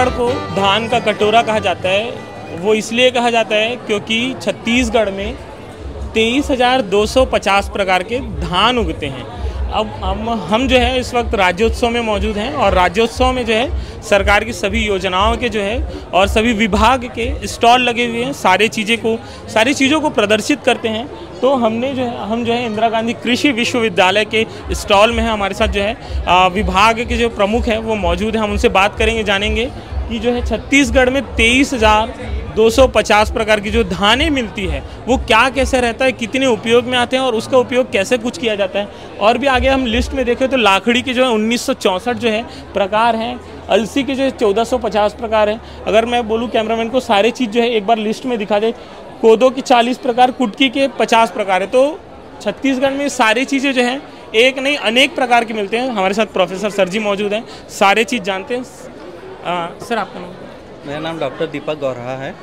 छत्तीसगढ़ को धान का कटोरा कहा जाता है। वो इसलिए कहा जाता है क्योंकि छत्तीसगढ़ में 23,250 प्रकार के धान उगते हैं। अब हम जो है इस वक्त राज्योत्सव में मौजूद हैं और राज्योत्सव में जो है सरकार की सभी योजनाओं के जो है और सभी विभाग के स्टॉल लगे हुए हैं, सारी चीज़ों को प्रदर्शित करते हैं। तो हम जो है इंदिरा गांधी कृषि विश्वविद्यालय के स्टॉल में है। हमारे साथ जो है विभाग के जो प्रमुख हैं वो मौजूद हैं। हम उनसे बात करेंगे, जानेंगे कि जो है छत्तीसगढ़ में 23,250 प्रकार की जो धानें मिलती है वो क्या कैसे रहता है, कितने उपयोग में आते हैं और उसका उपयोग कैसे कुछ किया जाता है। और भी आगे हम लिस्ट में देखें तो लाखड़ी के जो है 1964 जो है प्रकार हैं, अलसी के जो है 1450 प्रकार हैं। अगर मैं बोलूँ कैमरामैन को सारे चीज़ जो है एक बार लिस्ट में दिखा दे, कोदो के 40 प्रकार, कुटकी के 50 प्रकार है। तो छत्तीसगढ़ में सारी चीज़ें जो हैं एक नहीं अनेक प्रकार के मिलते हैं। हमारे साथ प्रोफेसर सर जी मौजूद हैं, सारे चीज़ जानते हैं। सर आपका नाम? मेरा नाम डॉक्टर दीपक गौरहा है।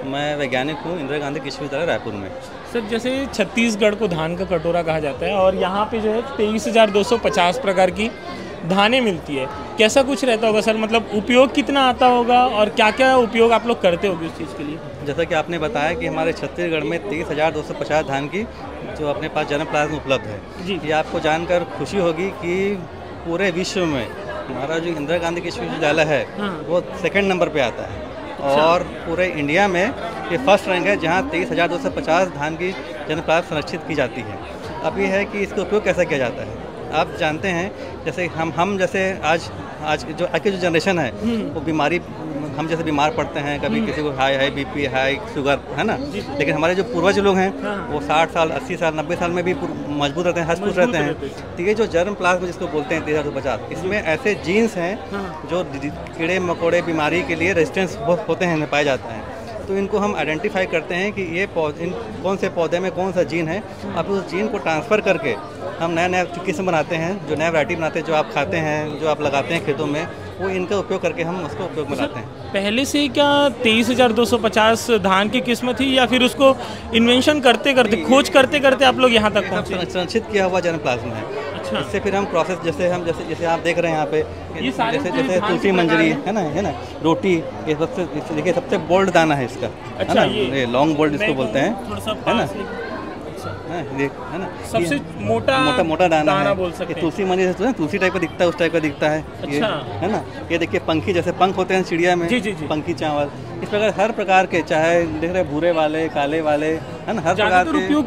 मैं वैज्ञानिक हूँ इंदिरा गांधी कृषि विश्वविद्यालय रायपुर में। सर जैसे छत्तीसगढ़ को धान का कटोरा कहा जाता है और यहाँ पे जो है 23,250 प्रकार की धानें मिलती है, कैसा कुछ रहता होगा सर? मतलब उपयोग कितना आता होगा और क्या क्या उपयोग आप लोग करते होगे उस चीज़ के लिए? जैसा कि आपने बताया कि हमारे छत्तीसगढ़ में 23,250 धान की जो अपने पास जन्म प्लाज्म उपलब्ध है जी। ये आपको जानकर खुशी होगी कि पूरे विश्व में हमारा जो इंदिरा गांधी कृषि विश्वविद्यालय है वो सेकंड नंबर पे आता है। और पूरे इंडिया में ये फर्स्ट रैंक है जहाँ 23,250 धान की जन्म प्लाज्म संरक्षित की जाती है। अब ये है कि इसका उपयोग कैसा किया जाता है। आप जानते हैं जैसे हम जैसे आज की जो जनरेशन है वो बीमारी, हम जैसे बीमार पड़ते हैं, कभी किसी को हाई बीपी, हाई शुगर, है ना। लेकिन हमारे जो पूर्वज लोग हैं वो 60 साल, 80 साल, 90 साल में भी मजबूत रहते हैं, हंस-खुश रहते हैं। तो ये जो जर्म प्लाज्म जिसको बोलते हैं 23,250, इसमें ऐसे जीन्स हैं जो कीड़े मकोड़े बीमारी के लिए रेजिस्टेंस होते हैं, पाया जाता है। तो इनको हम आइडेंटिफाई करते हैं कि ये कौन से पौधे में कौन सा जीन है। अब उस जीन को ट्रांसफ़र करके हम नया किस्म बनाते हैं, जो नया वैरायटी बनाते हैं, जो आप खाते हैं, जो आप लगाते हैं खेतों में, वो इनका उपयोग करके हम उसको उपयोग में लाते हैं। पहले से क्या 23,250 धान की किस्म थी या फिर उसको इन्वेंशन करते करते, खोज करते करते आप लोग यहाँ तक पहुँचे? संरक्षित किया हुआ जन्म प्लाज्म है। अच्छा। इससे फिर हम प्रोसेस जैसे आप देख रहे हैं यहाँ पे, जैसे तुलसी मंजरी है ना, रोटी, ये देखिए सबसे बोल्ड दाना है इसका। अच्छा, ये लॉन्ग बोल्ड इसको बोलते हैं, है ना, है ना, सबसे मोटा दाना है। बोल सकते हैं। तुलसी मंजरी से तुलसी टाइप का दिखता है, उस टाइप का दिखता है। अच्छा। है ना, ये देखिए पंखी, जैसे पंख होते हैं चिड़िया में, जी। पंखी चावल, इस प्रकार हर प्रकार के, चाहे देख रहे भूरे वाले, काले वाले, है ना, हर प्रकार के। उपयोग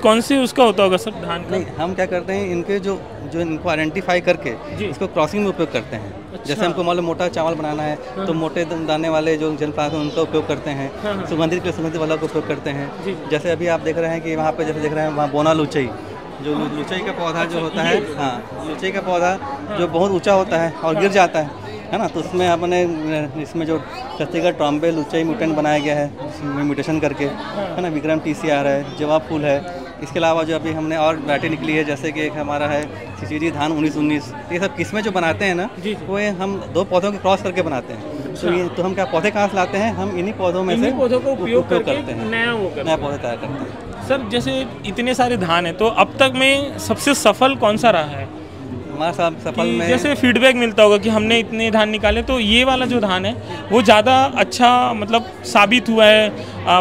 कौन से उसका होता होगा सर धान का? नहीं, हम क्या करते हैं, इनके जो इनको आइडेंटिफाई करके इसको क्रॉसिंग में उपयोग करते हैं। अच्छा। जैसे हमको मान लो मोटा चावल बनाना है तो मोटे दाने वाले जो जन प्लाज्म उनका उपयोग करते हैं। सुगंधित के लिए सुगंधित वाला का उपयोग करते हैं। जैसे अभी आप देख रहे हैं कि वहाँ पे जैसे देख रहे हैं वहाँ बोना लुचई, जो लुचई का पौधा जो होता है, हाँ, लुचई का पौधा जो बहुत ऊँचा होता है और गिर जाता है ना, तो उसमें अपने इसमें जो छत्तीसगढ़ ट्रॉम्बे लुचई म्यूटेंट बनाया गया है, उसमें म्यूटेशन करके, है ना, विक्रम TCR है, जवाब फूल है। इसके अलावा जो अभी हमने और वैरायटी निकली है, जैसे कि एक हमारा है सिचिरी धान 1919, ये सब किस्में जो बनाते हैं ना, वो हम 2 पौधों के क्रॉस करके बनाते हैं। तो हम क्या पौधे कहाँ से लाते हैं, हम इन्हीं पौधों में से पौधों को उपयोग करते हैं, नया पौधा तैयार करते हैं। सर जैसे इतने सारे धान है तो अब तक में सबसे सफल कौन सा रहा है हमारा? सफल में जैसे फीडबैक मिलता होगा कि हमने इतने धान निकाले तो ये वाला जो धान है वो ज़्यादा अच्छा मतलब साबित हुआ है,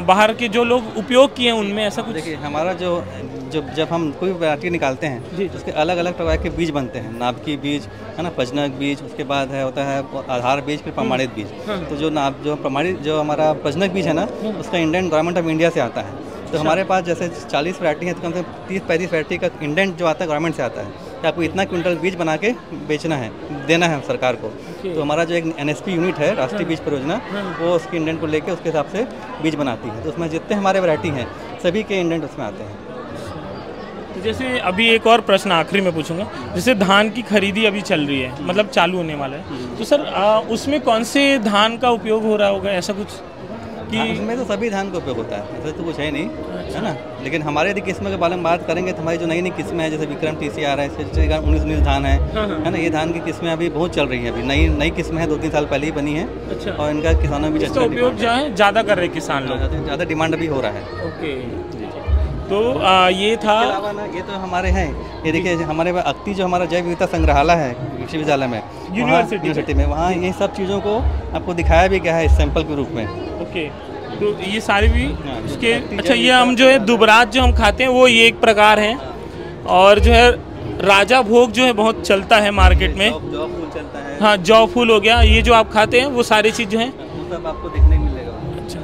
बाहर के जो लोग उपयोग किए हैं उनमें, ऐसा कुछ? देखिए हमारा जब हम कोई वैरायटी निकालते हैं उसके अलग अलग प्रकार के बीज बनते हैं। नाभकी बीज, है ना, प्रजनक बीज, उसके बाद होता है आधार बीज, फिर प्रमाणित बीज। तो जो हमारा प्रजनक बीज है ना, उसका इंडियन गवर्नमेंट ऑफ इंडिया से आता है। तो हमारे पास जैसे 40 वैरायटी है तो कम से कम 30-35 वैरायटी का इंडेंट जो आता है गवर्नमेंट से आता है कि आपको इतना क्विंटल बीज बना के बेचना है, देना है सरकार को। तो हमारा जो एक NSP यूनिट है, राष्ट्रीय बीज परियोजना, वो उसके इंडेंट को लेके उसके हिसाब से बीज बनाती है। तो उसमें जितने हमारे वैरायटी हैं सभी के इंडेंट उसमें आते हैं। तो जैसे अभी एक और प्रश्न आखिरी में पूछूंगा, जैसे धान की खरीदी अभी चल रही है, मतलब चालू होने वाला है, तो सर उसमें कौन से धान का उपयोग हो रहा होगा, ऐसा कुछ? कि इसमें तो सभी धान का उपयोग होता है, ऐसा तो कुछ है नहीं, है ना। लेकिन हमारे यदि किस्म के बारे में बात करेंगे तो हमारी जो नई किस्में हैं, जैसे विक्रम TCR है, 1919 धान है ना, ये धान की किस्में अभी बहुत चल रही है। अभी नई किस्में हैं, 2-3 साल पहले ही बनी है। अच्छा। और इनका किसानों में उपयोग जो है ज़्यादा कर रहे हैं किसान लोग, ज़्यादा डिमांड अभी हो रहा है। ओके। तो ये था। इसके अलावा ना ये तो हमारे हैं, ये देखिए हमारे अक्ति जो हमारा जैव विविधता संग्रहालय है विश्वविद्यालय में, यूनिवर्सिटी में, वहाँ ये सब चीज़ों को आपको दिखाया भी गया है सैंपल के रूप में। ओके, तो ये सारे भी इसके। अच्छा, ये हम जो है दुबराज जो हम खाते हैं वो ये एक प्रकार है, और जो है राजा भोग जो है बहुत चलता है मार्केट में। जौ फूल चलता है। हाँ, जौ फूल हो गया, ये जो आप खाते हैं वो सारी चीज़ जो है वो सब आपको देखने को मिलेगा। अच्छा,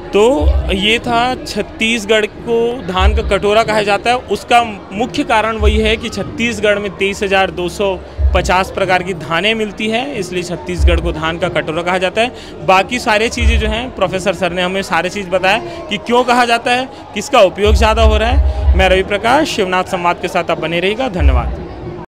तो ये था छत्तीसगढ़ को धान का कटोरा कहा जाता है। उसका मुख्य कारण वही है कि छत्तीसगढ़ में 23,250 प्रकार की धानें मिलती है, इसलिए छत्तीसगढ़ को धान का कटोरा कहा जाता है। बाकी सारी चीज़ें जो हैं प्रोफेसर सर ने हमें सारी चीज़ बताया कि क्यों कहा जाता है, किसका उपयोग ज़्यादा हो रहा है। मैं रवि प्रकाश, शिवनाथ संवाद के साथ आप बने रहिएगा। धन्यवाद।